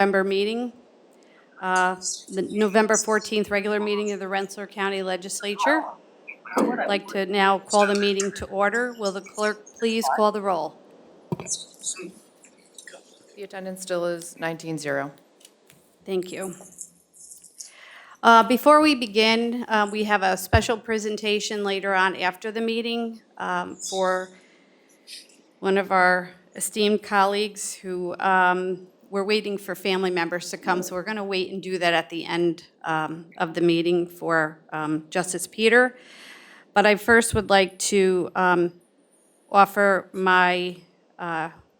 November meeting, the November 14th regular meeting of the Rensselaer County Legislature. I'd like to now call the meeting to order. Will the clerk please call the roll? The attendance still is 19-0. Thank you. Before we begin, we have a special presentation later on after the meeting for one of our esteemed colleagues who we're waiting for family members to come, so we're going to wait and do that at the end of the meeting for Justice Peter. But I first would like to offer my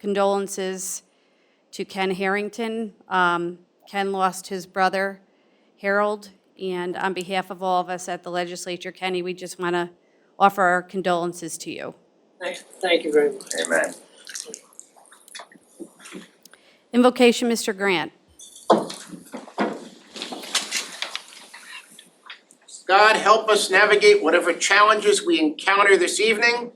condolences to Ken Harrington. Ken lost his brother, Harold, and on behalf of all of us at the legislature, Kenny, we just want to offer our condolences to you. Thank you very much. Amen. Invocation, Mr. Grant. God, help us navigate whatever challenges we encounter this evening.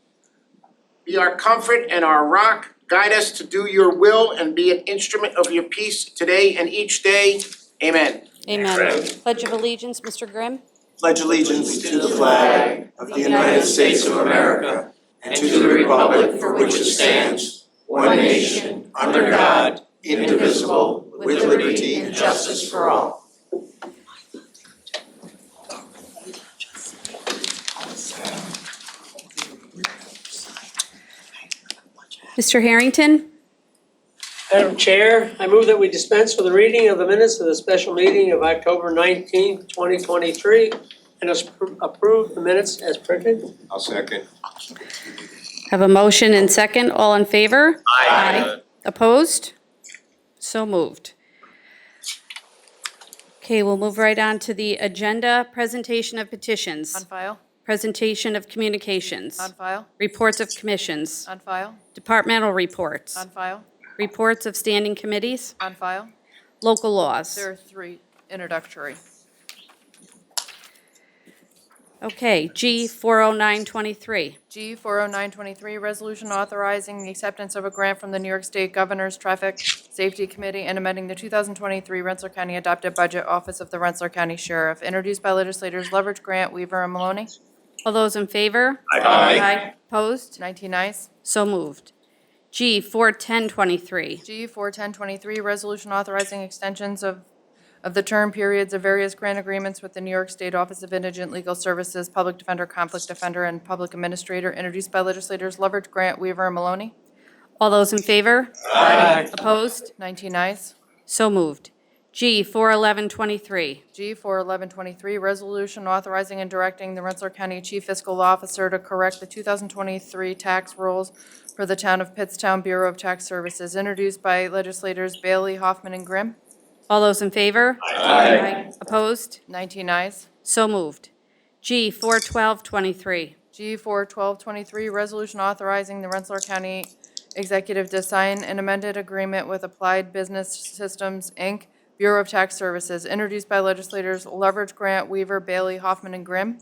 Be our comfort and our rock. Guide us to do your will and be an instrument of your peace today and each day. Amen. Amen. Pledge of Allegiance, Mr. Grimm. Pledge allegiance to the flag of the United States of America and to the republic for which it stands, one nation, under God, indivisible, with liberty and justice for all. Mr. Harrington. Madam Chair, I move that we dispense with the reading of the minutes of the special meeting of October 19th, 2023, and approve the minutes as printed. I'll second. Have a motion and second. All in favor? Aye. Opposed? So moved. Okay, we'll move right on to the agenda. Presentation of petitions. On file? Presentation of communications. On file? Reports of commissions. On file? Departmental reports. On file? Reports of standing committees. On file? Local laws. There are 3 introductory. Okay, G 40923. G 40923, resolution authorizing the acceptance of a grant from the New York State Governor's Traffic Safety Committee and amending the 2023 Rensselaer County Adopted Budget Office of the Rensselaer County Sheriff, introduced by legislators Leverage Grant, Weaver, and Maloney. All those in favor? Aye. Opposed? 19 ayes. So moved. G 41023. G 41023, resolution authorizing extensions of the term periods of various grant agreements with the New York State Office of Indigent Legal Services, Public Defender, Conflict Defender, and Public Administrator, introduced by legislators Leverage Grant, Weaver, and Maloney. All those in favor? Aye. Opposed? 19 ayes. So moved. G 41123. G 41123, resolution authorizing and directing the Rensselaer County Chief Fiscal Officer to correct the 2023 tax rolls for the town of Pittstown Bureau of Tax Services, introduced by legislators Bailey, Hoffman, and Grimm. All those in favor? Aye. Opposed? 19 ayes. So moved. G 41223. G 41223, resolution authorizing the Rensselaer County Executive to sign an amended agreement with Applied Business Systems, Inc., Bureau of Tax Services, introduced by legislators Leverage Grant, Weaver, Bailey, Hoffman, and Grimm.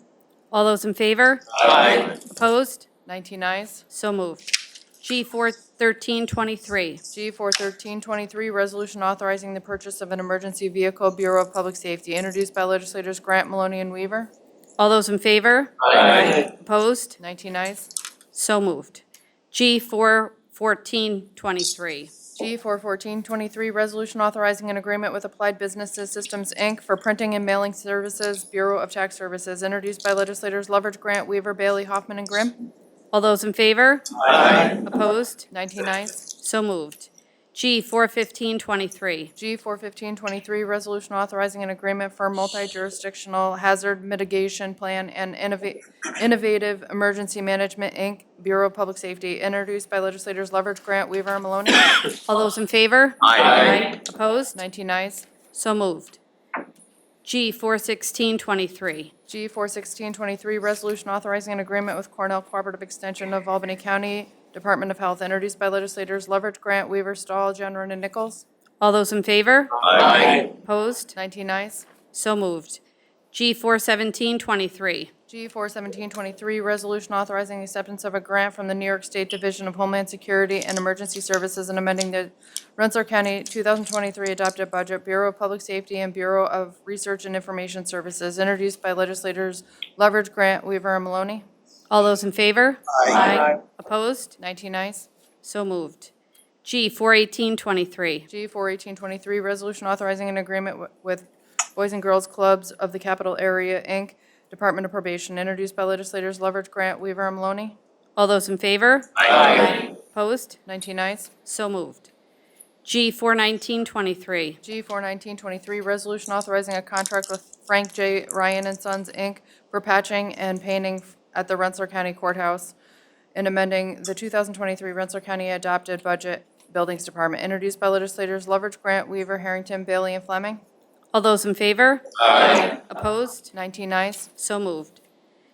All those in favor? Aye. Opposed? 19 ayes. So moved. G 41323. G 41323, resolution authorizing the purchase of an emergency vehicle, Bureau of Public Safety, introduced by legislators Grant, Maloney, and Weaver. All those in favor? Aye. Opposed? 19 ayes. So moved. G 41423. G 41423, resolution authorizing an agreement with Applied Business Systems, Inc. for printing and mailing services, Bureau of Tax Services, introduced by legislators Leverage Grant, Weaver, Bailey, Hoffman, and Grimm. All those in favor? Aye. Opposed? 19 ayes. So moved. G 41523. G 41523, resolution authorizing an agreement for multi-jurisdictional hazard mitigation plan and innovative emergency management, Inc., Bureau of Public Safety, introduced by legislators Leverage Grant, Weaver, and Maloney. All those in favor? Aye. Opposed? 19 ayes. So moved. G 41623. G 41623, resolution authorizing an agreement with Cornell Cooperative Extension of Albany County Department of Health, introduced by legislators Leverage Grant, Weaver, Stahl, Jenron, and Nichols. All those in favor? Aye. Opposed? 19 ayes. So moved. G 41723. G 41723, resolution authorizing acceptance of a grant from the New York State Division of Homeland Security and Emergency Services and amending the Rensselaer County 2023 adopted budget, Bureau of Public Safety and Bureau of Research and Information Services, introduced by legislators Leverage, Grant, Weaver, and Maloney. All those in favor? Aye. Opposed? 19 ayes. So moved. G 41823. G 41823, resolution authorizing an agreement with Boys and Girls Clubs of the Capital Area, Inc., Department of Probation, introduced by legislators Leverage, Grant, Weaver, and Maloney. All those in favor? Aye. Opposed? 19 ayes. So moved. G 41923. G 41923, resolution authorizing a contract with Frank J. Ryan and Sons, Inc. for patching and painting at the Rensselaer County Courthouse and amending the 2023 Rensselaer County adopted budget, Buildings Department, introduced by legislators Leverage, Grant, Weaver, Harrington, Bailey, and Fleming. All those in favor? Aye. Opposed? 19 ayes. So moved.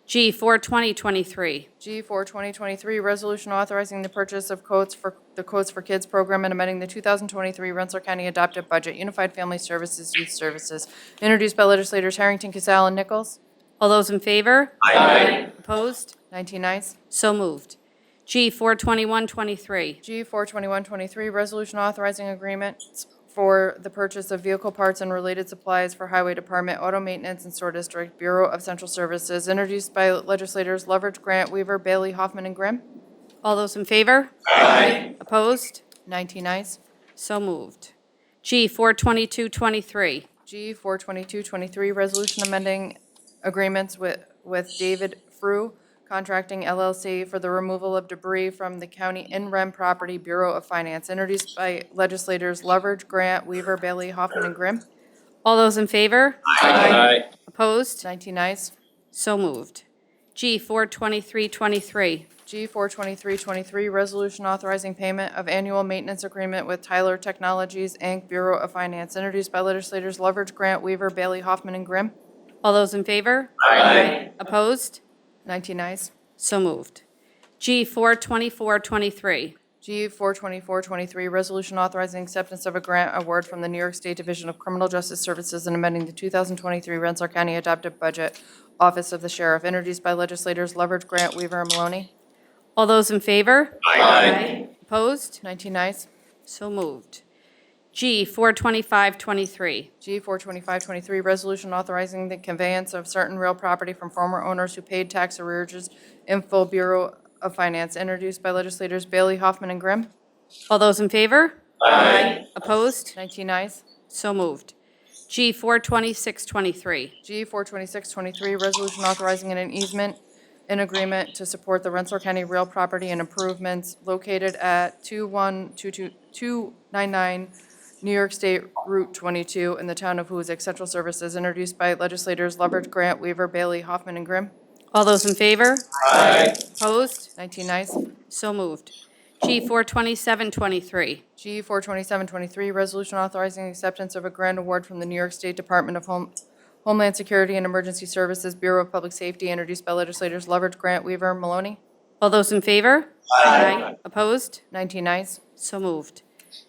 G 42023. G 42023, resolution authorizing the purchase of Coats for Kids program and amending the 2023 Rensselaer County adopted budget, Unified Family Services, Youth Services, introduced by legislators Harrington, Casal, and Nichols. All those in favor? Aye. Opposed? 19 ayes. So moved. G 42123. G 42123, resolution authorizing agreements for the purchase of vehicle parts and related supplies for Highway Department, Auto Maintenance and Store District, Bureau of Central Services, introduced by legislators Leverage, Grant, Weaver, Bailey, Hoffman, and Grimm. All those in favor? Aye. Opposed? 19 ayes. So moved. G 42223. G 42223, resolution amending agreements with David Frew Contracting LLC for the removal of debris from the county in-rem property, Bureau of Finance, introduced by legislators Leverage, Grant, Weaver, Bailey, Hoffman, and Grimm. All those in favor? Aye. Opposed? 19 ayes. So moved. G 42323. G 42323, resolution authorizing payment of annual maintenance agreement with Tyler Technologies, Inc., Bureau of Finance, introduced by legislators Leverage, Grant, Weaver, Bailey, Hoffman, and Grimm. All those in favor? Aye. Opposed? 19 ayes. So moved. G 42423. G 42423, resolution authorizing acceptance of a grant award from the New York State Division of Criminal Justice Services and amending the 2023 Rensselaer County adopted budget, Office of the Sheriff, introduced by legislators Leverage, Grant, Weaver, and Maloney. All those in favor? Aye. Opposed? 19 ayes. So moved. G 42523. G 42523, resolution authorizing the conveyance of certain real property from former owners who paid tax arrearages in full, Bureau of Finance, introduced by legislators Bailey, Hoffman, and Grimm. All those in favor? Aye. Opposed? 19 ayes. So moved. G 42623. G 42623, resolution authorizing an easement in agreement to support the Rensselaer County real property and improvements located at 299 New York State Route 22 in the town of Hoosick, Central Services, introduced by legislators Leverage, Grant, Weaver, Bailey, Hoffman, and Grimm. All those in favor? Aye. Opposed? 19 ayes. So moved. G 42723. G 42723, resolution authorizing acceptance of a grant award from the New York State Department of Homeland Security and Emergency Services, Bureau of Public Safety, introduced by legislators Leverage, Grant, Weaver, and Maloney. All those in favor? Aye. Opposed? 19 ayes. So moved.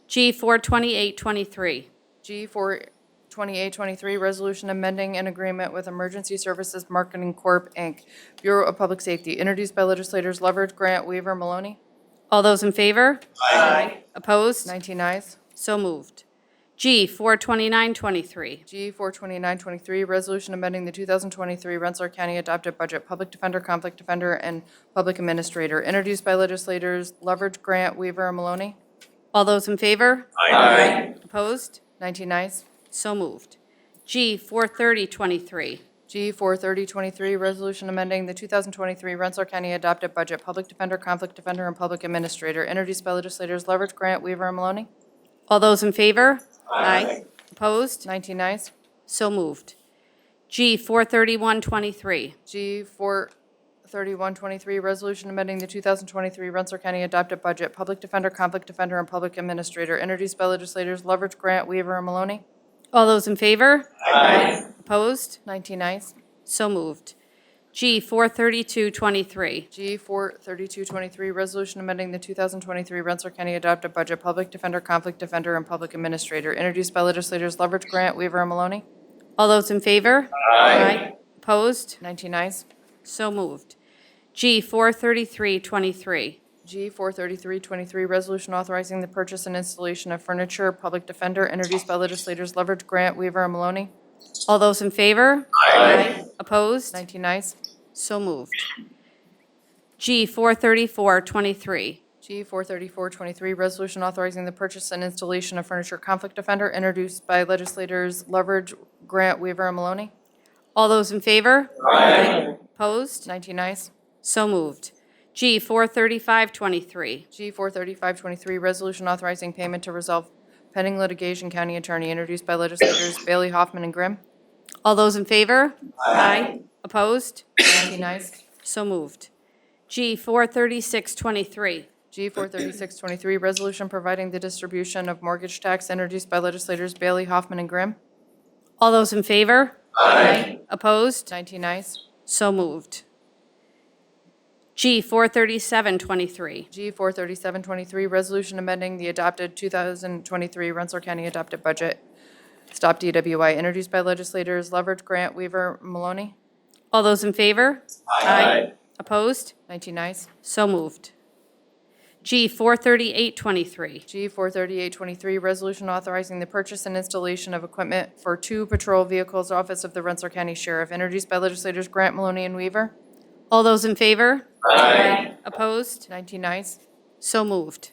G 42823. G 42823, resolution amending an agreement with Emergency Services Marketing Corp., Inc., Bureau of Public Safety, introduced by legislators Leverage, Grant, Weaver, and Maloney. All those in favor? Aye. Opposed? 19 ayes. So moved. G 42923. G 42923, resolution amending the 2023 Rensselaer County adopted budget, Public Defender, Conflict Defender, and Public Administrator, introduced by legislators Leverage, Grant, Weaver, and Maloney. All those in favor? Aye. Opposed? 19 ayes. So moved. G 43023. G 43023, resolution amending the 2023 Rensselaer County adopted budget, Public Defender, Conflict Defender, and Public Administrator, introduced by legislators Leverage, Grant, Weaver, and Maloney. All those in favor? Aye. Opposed? 19 ayes. So moved. G 43123. G 43123, resolution amending the 2023 Rensselaer County adopted budget, Public Defender, Conflict Defender, and Public Administrator, introduced by legislators Leverage, Grant, Weaver, and Maloney. All those in favor? Aye. Opposed? 19 ayes. So moved. G 43223. G 43223, resolution amending the 2023 Rensselaer County adopted budget, Public Defender, Conflict Defender, and Public Administrator, introduced by legislators Leverage, Grant, Weaver, and Maloney. All those in favor? Aye. Opposed? 19 ayes. So moved. G, 43323. G 43323, resolution authorizing the purchase and installation of furniture, public defender, introduced by legislators Leverage, Grant, Weaver, and Maloney. All those in favor? Aye. Opposed? 19 ayes. So moved. G, 43423. G 43423, resolution authorizing the purchase and installation of furniture, conflict defender, introduced by legislators Leverage, Grant, Weaver, and Maloney. All those in favor? Aye. Opposed? 19 ayes. So moved. G, 43523. G 43523, resolution authorizing payment to resolve pending litigation, county attorney, introduced by legislators Bailey, Hoffman, and Grimm. All those in favor? Aye. Opposed? 19 ayes. So moved. G, 43623. G 43623, resolution providing the distribution of mortgage tax, introduced by legislators Bailey, Hoffman, and Grimm. All those in favor? Aye. Opposed? 19 ayes. So moved. G, 43723. G 43723, resolution amending the adopted 2023 Rensselaer County adopted budget, Stop DWI, introduced by legislators Leverage, Grant, Weaver, Maloney. All those in favor? Aye. Opposed? 19 ayes. So moved. G, 43823. G 43823, resolution authorizing the purchase and installation of equipment for 2 patrol vehicles, office of the Rensselaer County Sheriff, introduced by legislators Grant, Maloney, and Weaver. All those in favor? Aye. Opposed? 19 ayes. So moved.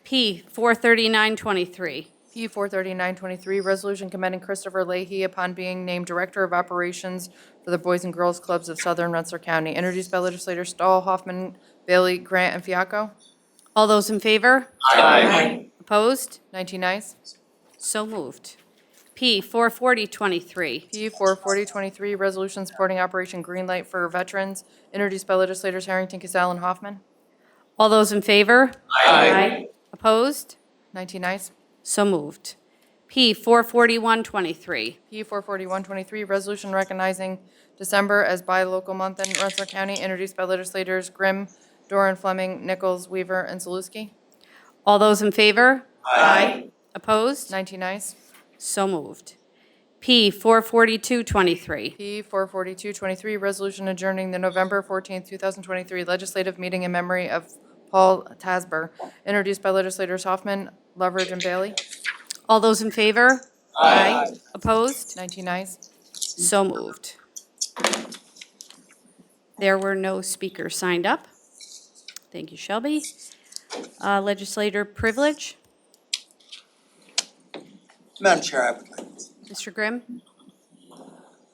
P, 43923. P 43923, resolution commending Christopher Leahy upon being named Director of Operations for the Boys and Girls Clubs of Southern Rensselaer County, introduced by legislators Stahl, Hoffman, Bailey, Grant, and Fiacco. All those in favor? Aye. Opposed? 19 ayes. So moved. P, 44023. P 44023, resolution supporting Operation Greenlight for veterans, introduced by legislators Harrington, Casal, and Hoffman. All those in favor? Aye. Opposed? 19 ayes. So moved. P, 44123. P 44123, resolution recognizing December as Buy Local Month in Rensselaer County, introduced by legislators Grimm, Doran, Fleming, Nichols, Weaver, and Zaluski. All those in favor? Aye. Opposed? 19 ayes. So moved. P, 44223. P 44223, resolution adjourning the November 14th, 2023 legislative meeting in memory of Paul Tasber, introduced by legislators Hoffman, Leverage, and Bailey. All those in favor? Aye. Opposed? 19 ayes. So moved. There were no speakers signed up. Thank you, Shelby. Legislator privilege. Madam Chair, I would like, Mr. Grimm?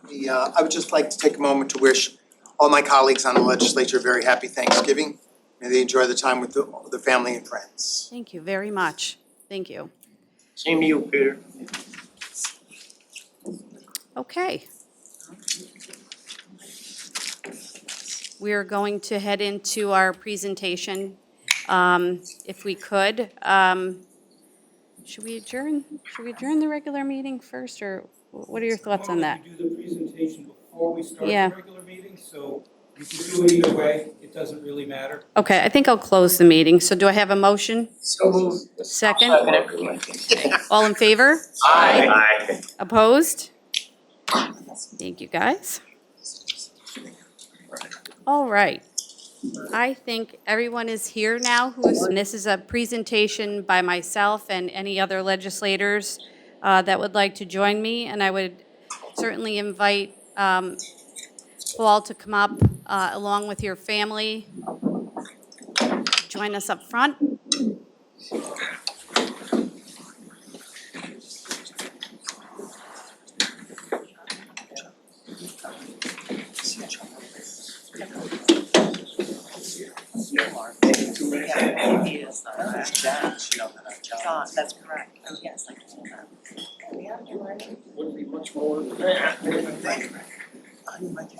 I would just like to take a moment to wish all my colleagues on the legislature a very happy Thanksgiving. May they enjoy the time with the family and friends. Thank you very much. Thank you. Same to you, Peter. Okay. We are going to head into our presentation. If we could, should we adjourn the regular meeting first, or what are your thoughts on that? We do the presentation before we start Yeah. the regular meeting, so you can do it either way, it doesn't really matter. Okay, I think I'll close the meeting. So do I have a motion? So moved. Second? All in favor? Aye. Opposed? Thank you, guys. All right. I think everyone is here now and this is a presentation by myself and any other legislators that would like to join me. And I would certainly invite Paul to come up along with your family. Join us up front. John, that's correct. Oh, yes, I can hear that. Wouldn't be much more than that. I like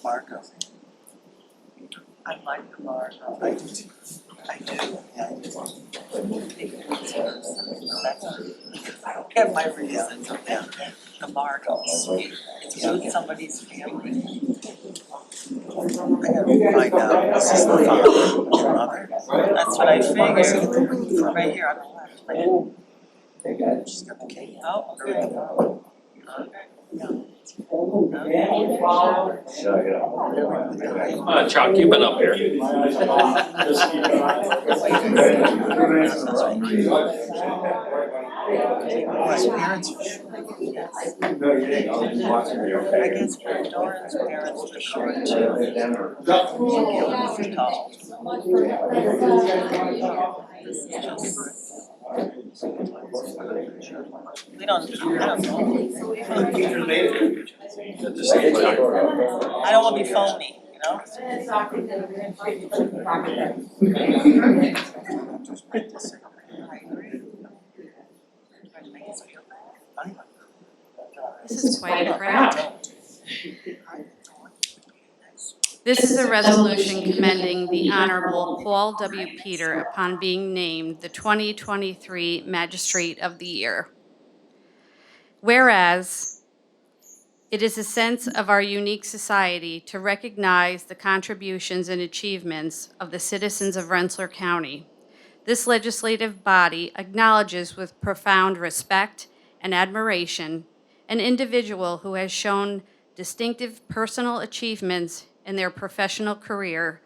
Marco. I like Marco. I do too. I do, yeah, I do. I don't have my reasons, yeah. The Marco, sweet. It's with somebody's family. I gotta find out, this is the father, mother. That's what I figured, right here on the left. Like, she's got the cake. Oh, okay. Okay. Yeah. Chuck, you've been up here. His parents are short. I guess Doran's parents were short too. Gilbert's tall. We don't know. I don't wanna be phony, you know? This is quite a crowd. This is a resolution commending the Honorable Paul W. Peter upon being named the 2023 Magistrate of the Year. Whereas it is a sense of our unique society to recognize the contributions and achievements of the citizens of Rensselaer County, this legislative body acknowledges with profound respect and admiration an individual who has shown distinctive personal achievements in their professional career,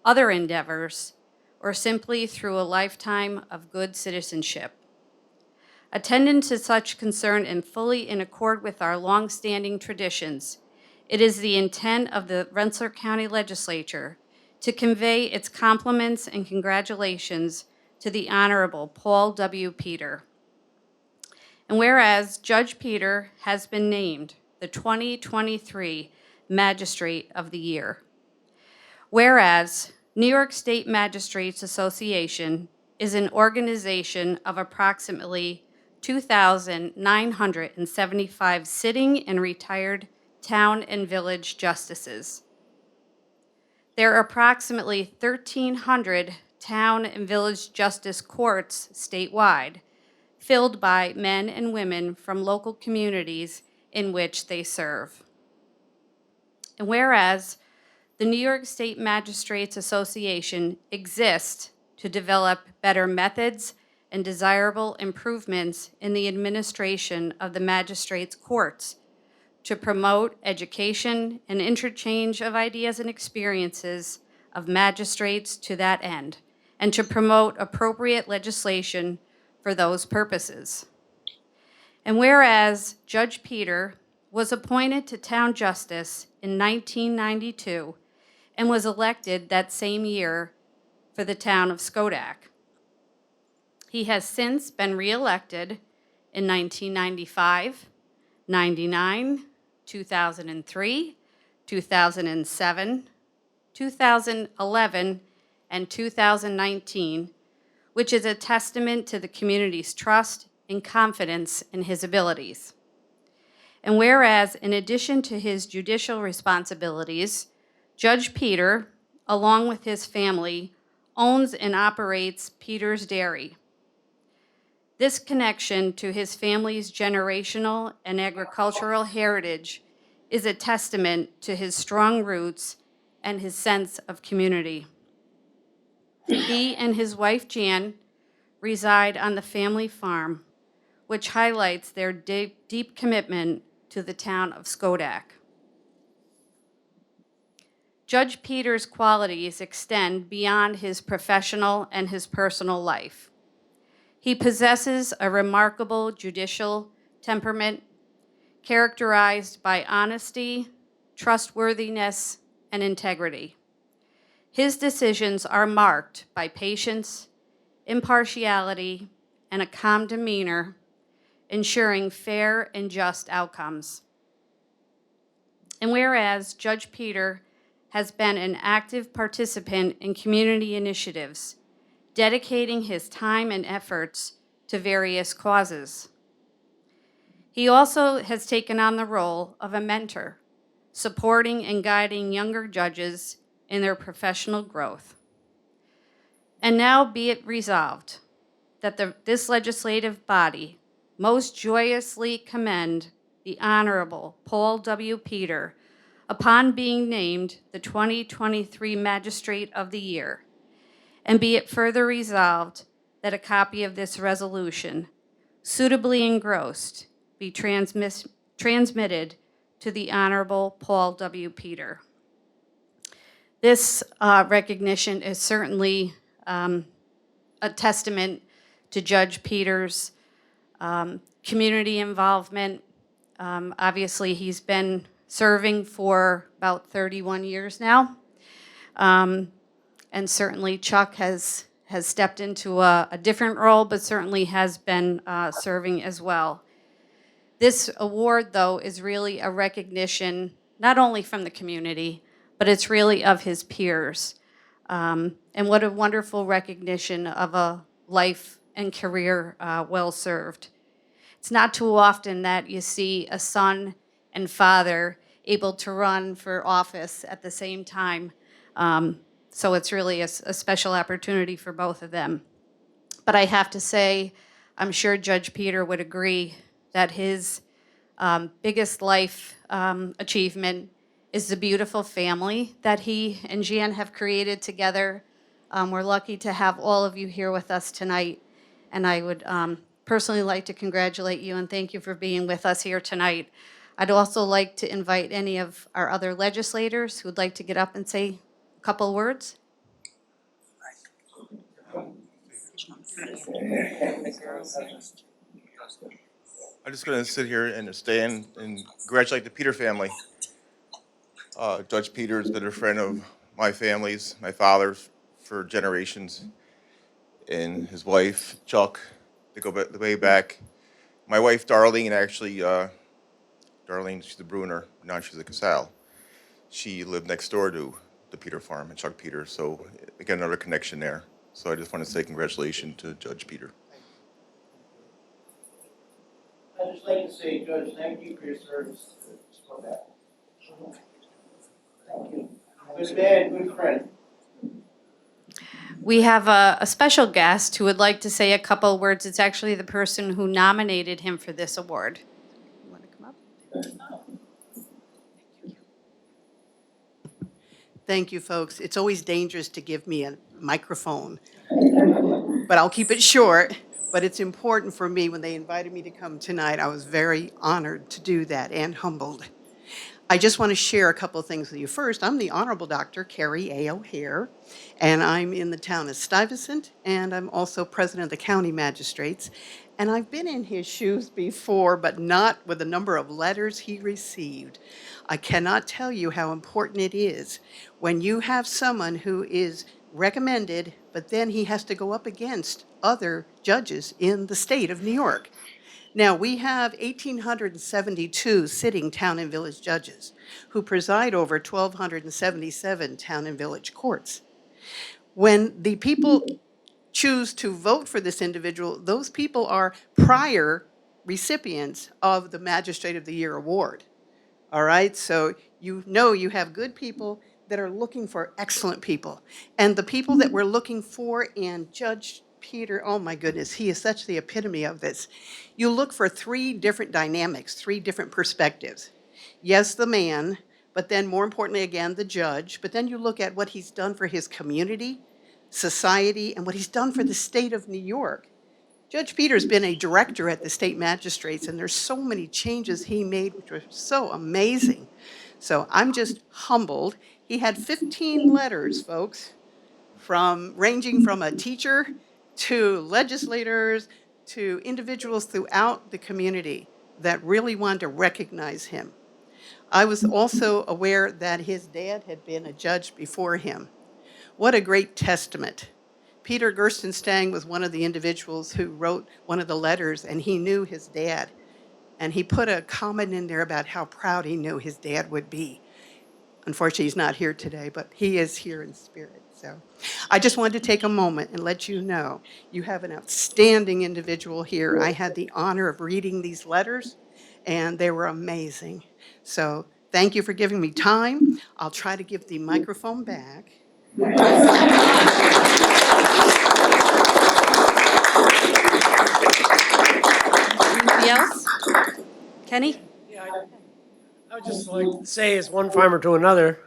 other endeavors, or simply through a lifetime of good citizenship. Attendant to such concern and fully in accord with our long-standing traditions, it is the intent of the Rensselaer County Legislature to convey its compliments and congratulations to the Honorable Paul W. Peter. And whereas Judge Peter has been named the 2023 Magistrate of the Year. Whereas New York State Magistrates Association is an organization of approximately 2,975 sitting and retired town and village justices. There are approximately 1,300 town and village justice courts statewide, filled by men and women from local communities in which they serve. And whereas the New York State Magistrates Association exists to develop better methods and desirable improvements in the administration of the magistrates' courts, to promote education and interchange of ideas and experiences of magistrates to that end, and to promote appropriate legislation for those purposes. And whereas Judge Peter was appointed to town justice in 1992 and was elected that same year for the town of Schodack. He has since been reelected in 1995, 99, 2003, 2007, 2011, and 2019, which is a testament to the community's trust and confidence in his abilities. And whereas, in addition to his judicial responsibilities, Judge Peter, along with his family, owns and operates Peter's Dairy. This connection to his family's generational and agricultural heritage is a testament to his strong roots and his sense of community. He and his wife, Jan, reside on the family farm, which highlights their deep commitment to the town of Schodack. Judge Peter's qualities extend beyond his professional and his personal life. He possesses a remarkable judicial temperament characterized by honesty, trustworthiness, and integrity. His decisions are marked by patience, impartiality, and a calm demeanor, ensuring fair and just outcomes. And whereas Judge Peter has been an active participant in community initiatives, dedicating his time and efforts to various causes. He also has taken on the role of a mentor, supporting and guiding younger judges in their professional growth. And now be it resolved that this legislative body most joyously commend the Honorable Paul W. Peter upon being named the 2023 Magistrate of the Year, and be it further resolved that a copy of this resolution, suitably engrossed, be transmitted to the Honorable Paul W. Peter. This recognition is certainly a testament to Judge Peter's community involvement. Obviously, he's been serving for about 31 years now. And certainly Chuck has stepped into a different role, but certainly has been serving as well. This award, though, is really a recognition not only from the community, but it's really of his peers. And what a wonderful recognition of a life and career well served. It's not too often that you see a son and father able to run for office at the same time. So it's really a special opportunity for both of them. But I have to say, I'm sure Judge Peter would agree that his biggest life achievement is the beautiful family that he and Jan have created together. We're lucky to have all of you here with us tonight, and I would personally like to congratulate you and thank you for being with us here tonight. I'd also like to invite any of our other legislators who would like to get up and say a couple words. I'm just gonna sit here and stand and congratulate the Peter family. Judge Peter has been a friend of my family's, my father's, for generations, and his wife, Chuck, they go way back. My wife, Darlene, actually, Darlene, she's a Bruner, now she's a Casal. She lived next door to the Peter farm and Chuck Peter, so again, another connection there. So I just want to say congratulations to Judge Peter. I'd just like to say, Judge, thank you for your service to that. Thank you. Good man, good friend. We have a special guest who would like to say a couple words. It's actually the person who nominated him for this award. You want to come up? Thank you, folks. It's always dangerous to give me a microphone, but I'll keep it short. But it's important for me. When they invited me to come tonight, I was very honored to do that and humbled. I just want to share a couple of things with you. First, I'm the Honorable Dr. Carrie A. O'Hare, and I'm in the town of Stuyvesant, and I'm also president of the county magistrates. And I've been in his shoes before, but not with the number of letters he received. I cannot tell you how important it is when you have someone who is recommended, but then he has to go up against other judges in the state of New York. Now, we have 1,872 sitting town and village judges who preside over 1,277 town and village courts. When the people choose to vote for this individual, those people are prior recipients of the Magistrate of the Year award. All right, so you know you have good people that are looking for excellent people. And the people that we're looking for in Judge Peter, oh my goodness, he is such the epitome of this. You look for three different dynamics, three different perspectives. Yes, the man, but then more importantly, again, the judge. But then you look at what he's done for his community, society, and what he's done for the state of New York. Judge Peter's been a director at the state magistrates, and there's so many changes he made, which were so amazing. So I'm just humbled. He had 15 letters, folks, ranging from a teacher to legislators to individuals throughout the community that really wanted to recognize him. I was also aware that his dad had been a judge before him. What a great testament. Peter Gerstenstang was one of the individuals who wrote one of the letters, and he knew his dad. And he put a comment in there about how proud he knew his dad would be. Unfortunately, he's not here today, but he is here in spirit. So I just wanted to take a moment and let you know you have an outstanding individual here. I had the honor of reading these letters, and they were amazing. So thank you for giving me time. I'll try to give the microphone back. Anybody else? Kenny? Yeah, I would just like to say, as one farmer to another,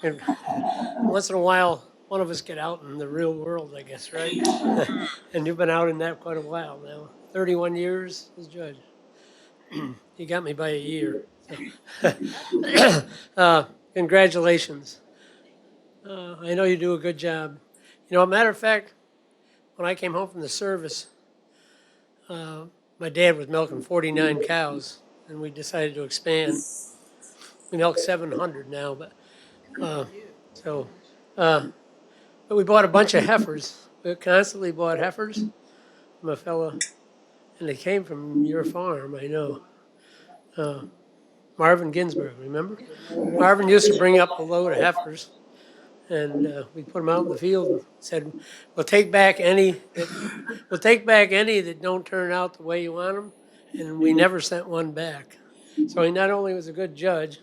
and once in a while, one of us get out in the real world, I guess, right? And you've been out in that quite a while now, 31 years as judge. He got me by a year. Congratulations. I know you do a good job. You know, a matter of fact, when I came home from the service, my dad was milking 49 cows, and we decided to expand. We milk 700 now, but but we bought a bunch of heifers. We constantly bought heifers from a fella, and they came from your farm, I know. Marvin Ginsburg, remember? Marvin used to bring up a load of heifers, and we put them out in the field and said, we'll take back any that don't turn out the way you want them, and we never sent one back. So he not only was a good judge,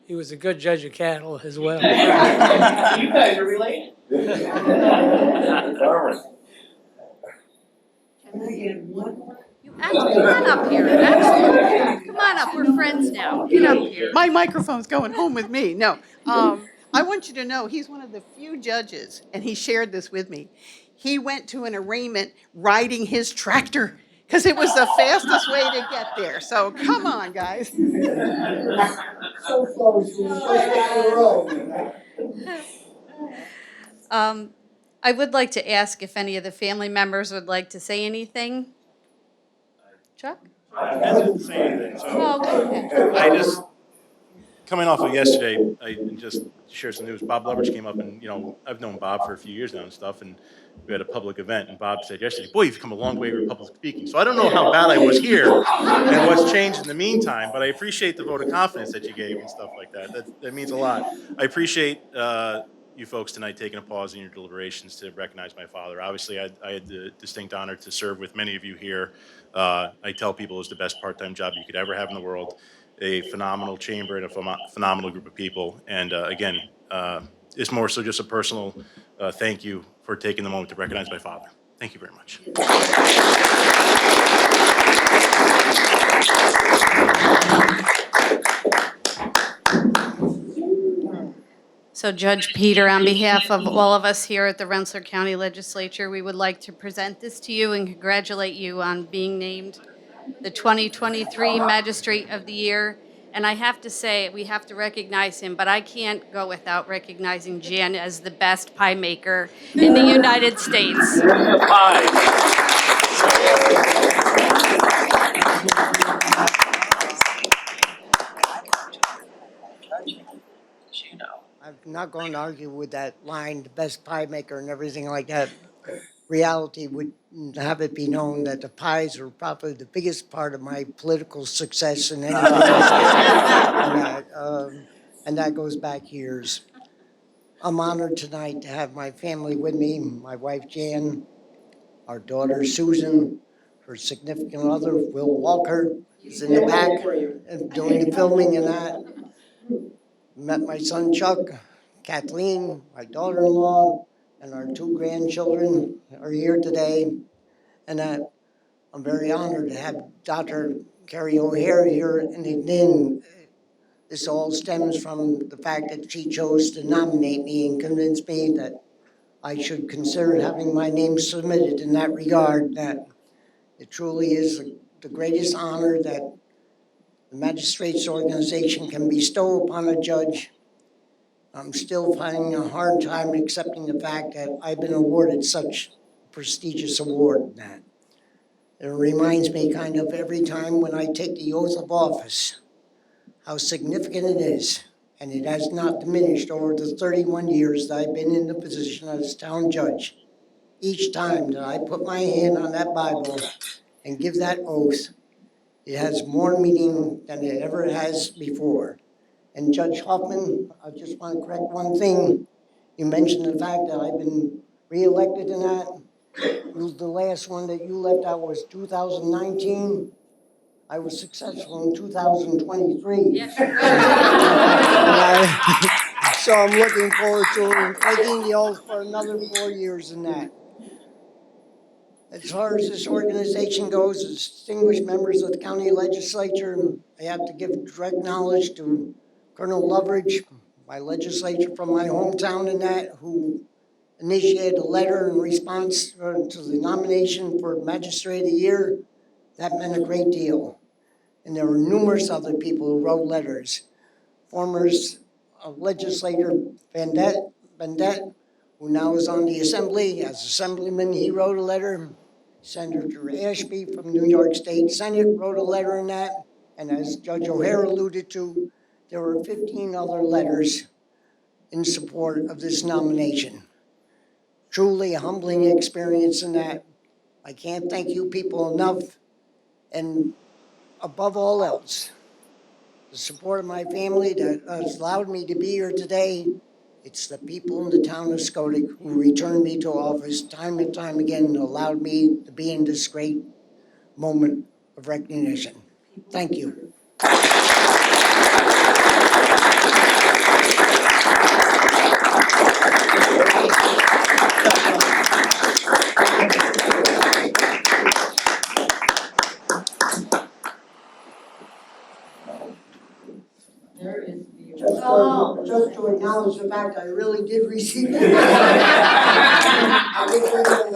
he was a good judge of cattle as well. You guys are related. Come on up here, absolutely. Come on up, we're friends now. Get up here. My microphone's going home with me. No. I want you to know he's one of the few judges, and he shared this with me. He went to an arraignment riding his tractor because it was the fastest way to get there. So come on, guys. So close, so down the road. I would like to ask if any of the family members would like to say anything. Chuck? I didn't say anything, so Oh, go ahead. I just, coming off of yesterday, I just shared some news. Bob Leverage came up and, you know, I've known Bob for a few years now and stuff, and we had a public event, and Bob said yesterday, boy, you've come a long way with public speaking. So I don't know how bad I was here and what's changed in the meantime, but I appreciate the vote of confidence that you gave and stuff like that. That means a lot. I appreciate you folks tonight taking a pause in your deliberations to recognize my father. Obviously, I had the distinct honor to serve with many of you here. I tell people it's the best part-time job you could ever have in the world. A phenomenal chamber and a phenomenal group of people. And again, it's more so just a personal thank you for taking the moment to recognize my father. Thank you very much. So Judge Peter, on behalf of all of us here at the Rensselaer County Legislature, we would like to present this to you and congratulate you on being named the 2023 Magistrate of the Year. And I have to say, we have to recognize him, but I can't go without recognizing Jan as the best pie maker in the United States. I'm not going to argue with that line, the best pie maker and everything like that. Reality would have it be known that the pies are probably the biggest part of my political success in anything. And that goes back years. I'm honored tonight to have my family with me, my wife Jan, our daughter Susan, her significant other Will Walker is in the back and doing the filming and that. Met my son Chuck, Kathleen, my daughter-in-law, and our two grandchildren are here today. And I'm very honored to have Dr. Carrie O'Hare here. And then this all stems from the fact that she chose to nominate me and convince me that I should consider having my name submitted in that regard, that it truly is the greatest honor that the magistrates organization can bestow upon a judge. I'm still finding a hard time accepting the fact that I've been awarded such a prestigious award. That it reminds me kind of every time when I take the oath of office, how significant it is. And it has not diminished over the 31 years that I've been in the position as town judge. Each time that I put my hand on that Bible and give that oath, it has more meaning than it ever has before. And Judge Hoffman, I just want to correct one thing. You mentioned the fact that I've been reelected in that. The last one that you left out was 2019. I was successful in 2023. Yes. So I'm looking forward to taking the oath for another 4 years in that. As far as this organization goes, as distinguished members of the county legislature, I have to give direct knowledge to Colonel Loveridge, my legislator from my hometown in that, who initiated a letter in response to the nomination for Magistrate of the Year. That meant a great deal. And there were numerous other people who wrote letters. Former legislator Bendet, who now is on the Assembly, as Assemblyman, he wrote a letter. Senator Ashby from New York State Senate wrote a letter in that. And as Judge O'Hare alluded to, there were 15 other letters in support of this nomination. Truly a humbling experience in that. I can't thank you people enough. And above all else, the support of my family that has allowed me to be here today. It's the people in the town of Schoodic who returned me to office time and time again and allowed me to be in this great moment of recognition. Thank you. Just to acknowledge the fact I really did receive it. I did bring it